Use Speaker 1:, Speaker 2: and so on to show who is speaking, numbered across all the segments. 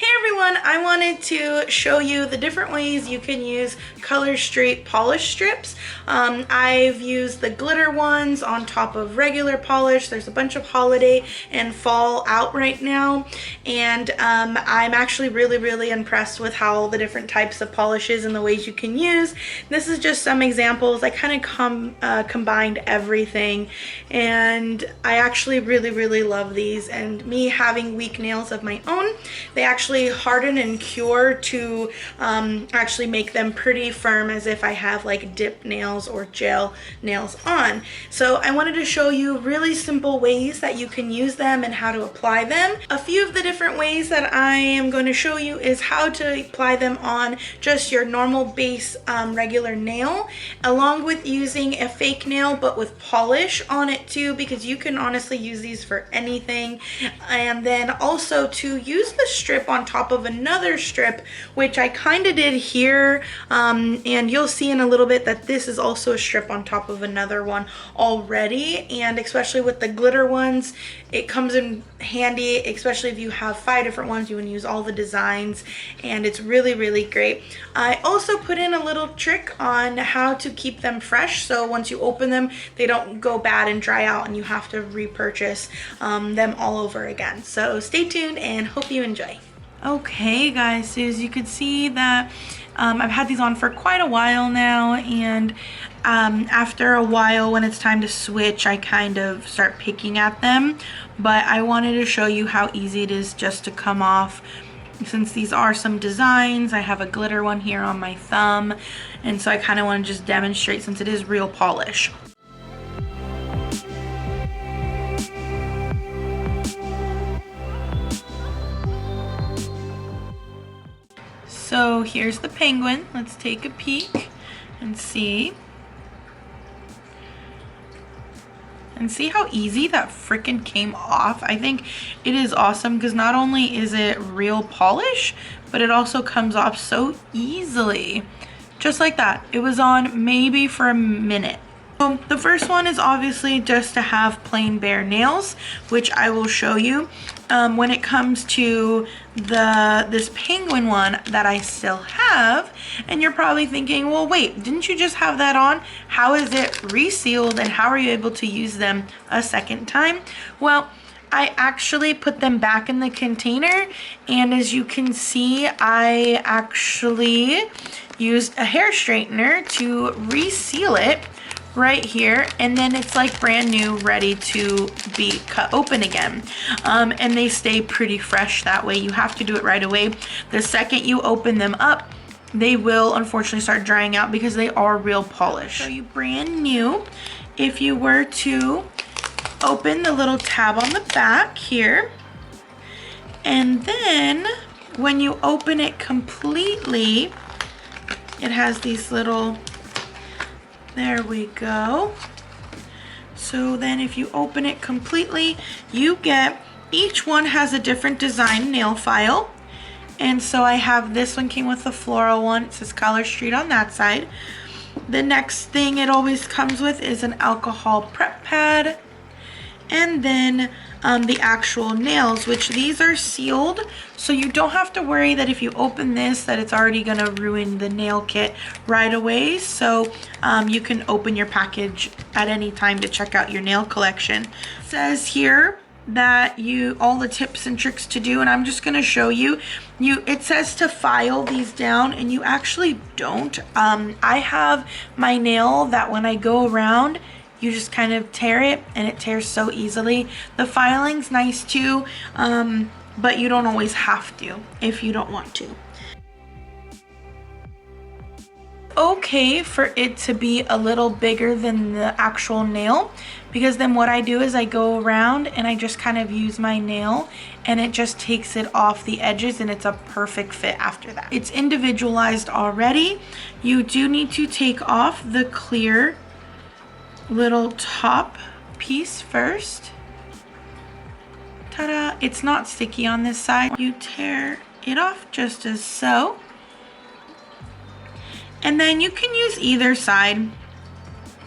Speaker 1: Hey everyone, I wanted to show you the different ways you can use Color Street polish strips. I've used the glitter ones on top of regular polish. There's a bunch of holiday and fall out right now, and I'm actually really impressed with how the different types of polishes and the ways you can use. This is just some examples. I kind of combined everything, and I actually really love these. And me having weak nails of my own, they actually harden and cure to actually make them pretty firm, as if I have like dip nails or gel nails on. So I wanted to show you really simple ways that you can use them and how to apply them. A few of the different ways that I am going to show you is how to apply them on just your normal base regular nail, along with using a fake nail but with polish on it too, because you can honestly use these for anything. And then also to use the strip on top of another strip, which I kind of did here, and you'll see in a little bit that this is also a strip on top of another one already. And especially with the glitter ones, it comes in handy, especially if you have 5 different ones. You want to use all the designs, and it's really great. I also put in a little trick on how to keep them fresh, so once you open them, they don't go bad and dry out and you have to repurchase them all over again. So stay tuned and hope you enjoy. Okay guys, so as you can see that I've had these on for quite a while now, and after a while when it's time to switch, I kind of start picking at them. But I wanted to show you how easy it is just to come off. Since these are some designs, I have a glitter one here on my thumb, and so I kind of want to just demonstrate since it is real polish. So here's the penguin. Let's take a peek and see. And see how easy that freaking came off. I think it is awesome because not only is it real polish, but it also comes off so easily. Just like that. It was on maybe for a minute. So the first one is obviously just to have plain bare nails, which I will show you. When it comes to this penguin one that I still have, and you're probably thinking, well wait, didn't you just have that on? How is it resealed and how are you able to use them a second time? Well, I actually put them back in the container, and as you can see, I actually used a hair straightener to reseal it right here, and then it's like brand new, ready to be cut open again. And they stay pretty fresh that way. You have to do it right away. The second you open them up, they will unfortunately start drying out because they are real polish. So you brand new, if you were to open the little tab on the back here, and then when you open it completely, it has these little, there we go. So then if you open it completely, you get, each one has a different design nail file. And so I have this one came with the floral one. It says Color Street on that side. The next thing it always comes with is an alcohol prep pad. And then the actual nails, which these are sealed, so you don't have to worry that if you open this that it's already gonna ruin the nail kit right away. So you can open your package at any time to check out your nail collection. It says here that all the tips and tricks to do, and I'm just gonna show you. It says to file these down, and you actually don't. I have my nail that when I go around, you just kind of tear it, and it tears so easily. The filing's nice too, but you don't always have to if you don't want to. Okay for it to be a little bigger than the actual nail, because then what I do is I go around and I just kind of use my nail, and it just takes it off the edges, and it's a perfect fit after that. It's individualized already. You do need to take off the clear little top piece first. Ta-da! It's not sticky on this side. You tear it off just as so, and then you can use either side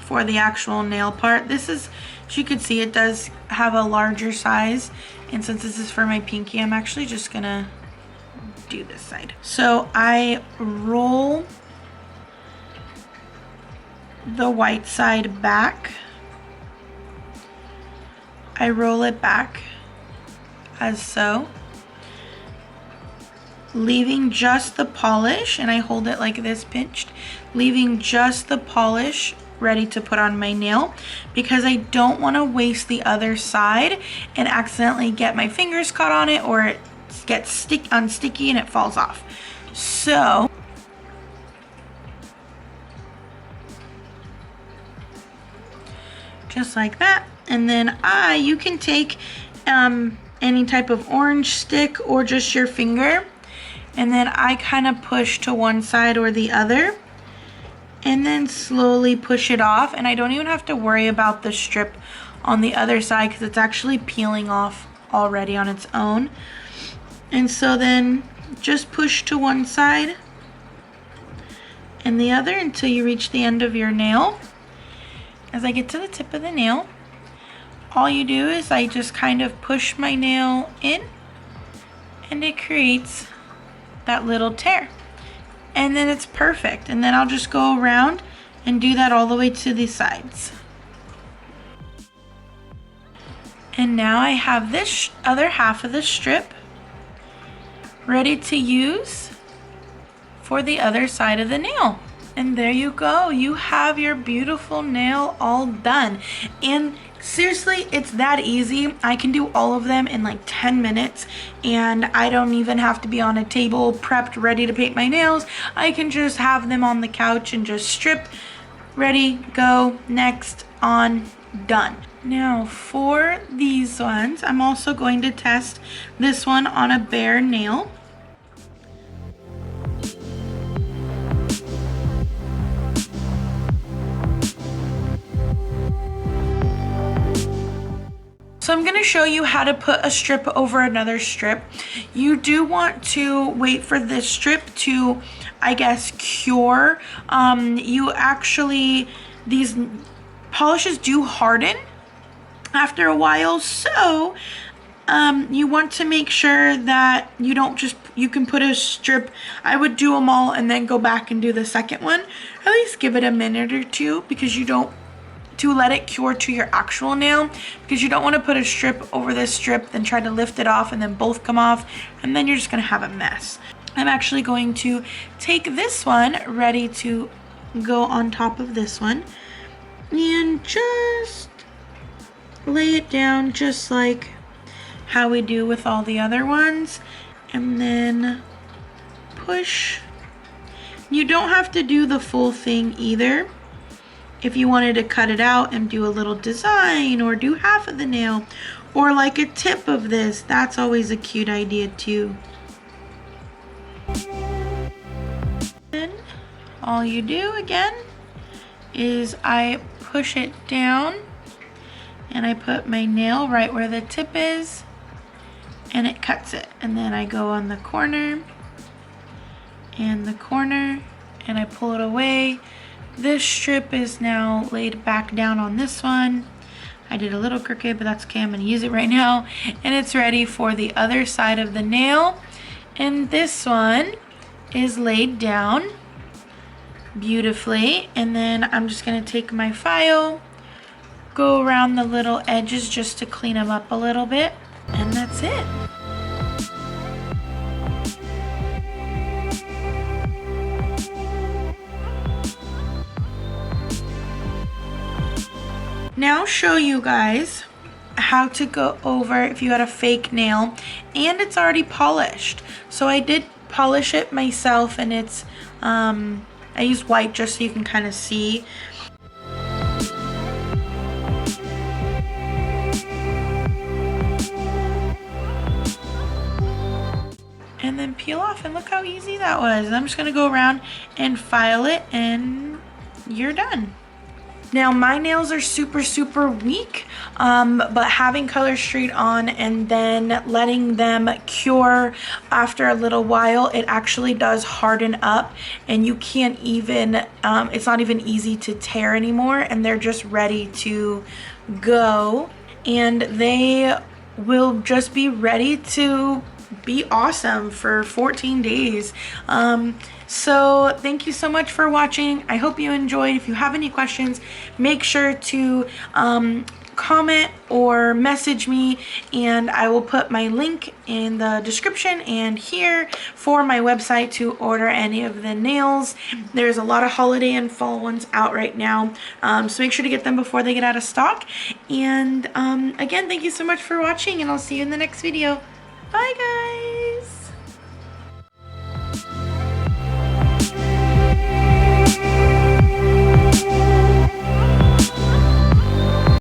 Speaker 1: for the actual nail part. This is, as you can see, it does have a larger size, and since this is for my pinky, I'm actually just gonna do this side. So I roll the white side back. I roll it back as so, leaving just the polish, and I hold it like this pinched, leaving just the polish ready to put on my nail because I don't want to waste the other side and accidentally get my fingers caught on it or it gets unsticky and it falls off. So just like that. And then you can take any type of orange stick or just your finger, and then I kind of push to one side or the other and then slowly push it off, and I don't even have to worry about the strip on the other side because it's actually peeling off already on its own. And so then just push to one side and the other until you reach the end of your nail. As I get to the tip of the nail, all you do is I just kind of push my nail in and it creates that little tear. And then it's perfect. And then I'll just go around and do that all the way to the sides. And now I have this other half of the strip ready to use for the other side of the nail. And there you go. You have your beautiful nail all done. And seriously, it's that easy. I can do all of them in like 10 minutes and I don't even have to be on a table prepped ready to paint my nails. I can just have them on the couch and just strip, ready, go, next, on, done. Now for these ones, I'm also going to test this one on a bare nail. So I'm going to show you how to put a strip over another strip. You do want to wait for this strip to, I guess, cure. These polishes do harden after a while, so you want to make sure that you can put a strip. I would do them all and then go back and do the second one. At least give it a minute or two because to let it cure to your actual nail, because you don't want to put a strip over this strip then try to lift it off and then both come off and then you're just going to have a mess. I'm actually going to take this one ready to go on top of this one and just lay it down just like how we do with all the other ones, and then push. You don't have to do the full thing either. If you wanted to cut it out and do a little design or do half of the nail or like a tip of this, that's always a cute idea too. Then all you do again is I push it down and I put my nail right where the tip is and it cuts it. And then I go on the corner and the corner and I pull it away. This strip is now laid back down on this one. I did a little crooked, but that's okay. I'm going to use it right now. And it's ready for the other side of the nail. And this one is laid down beautifully. And then I'm just going to take my file, go around the little edges just to clean them up a little bit. And that's it. Now show you guys how to go over if you had a fake nail and it's already polished. So I did polish it myself and it's I used white just so you can kind of see. And then peel off, and look how easy that was. I'm just gonna go around and file it and you're done. Now my nails are super weak, but having Color Street on and then letting them cure after a little while, it actually does harden up and you can't even, it's not even easy to tear anymore, and they're just ready to go and they will just be ready to be awesome for 14 days. So thank you so much for watching. I hope you enjoyed. If you have any questions, make sure to comment or message me, and I will put my link in the description and here for my website to order any of the nails. There's a lot of holiday and fall ones out right now, so make sure to get them before they get out of stock. And again, thank you so much for watching, and I'll see you in the next video. Bye guys.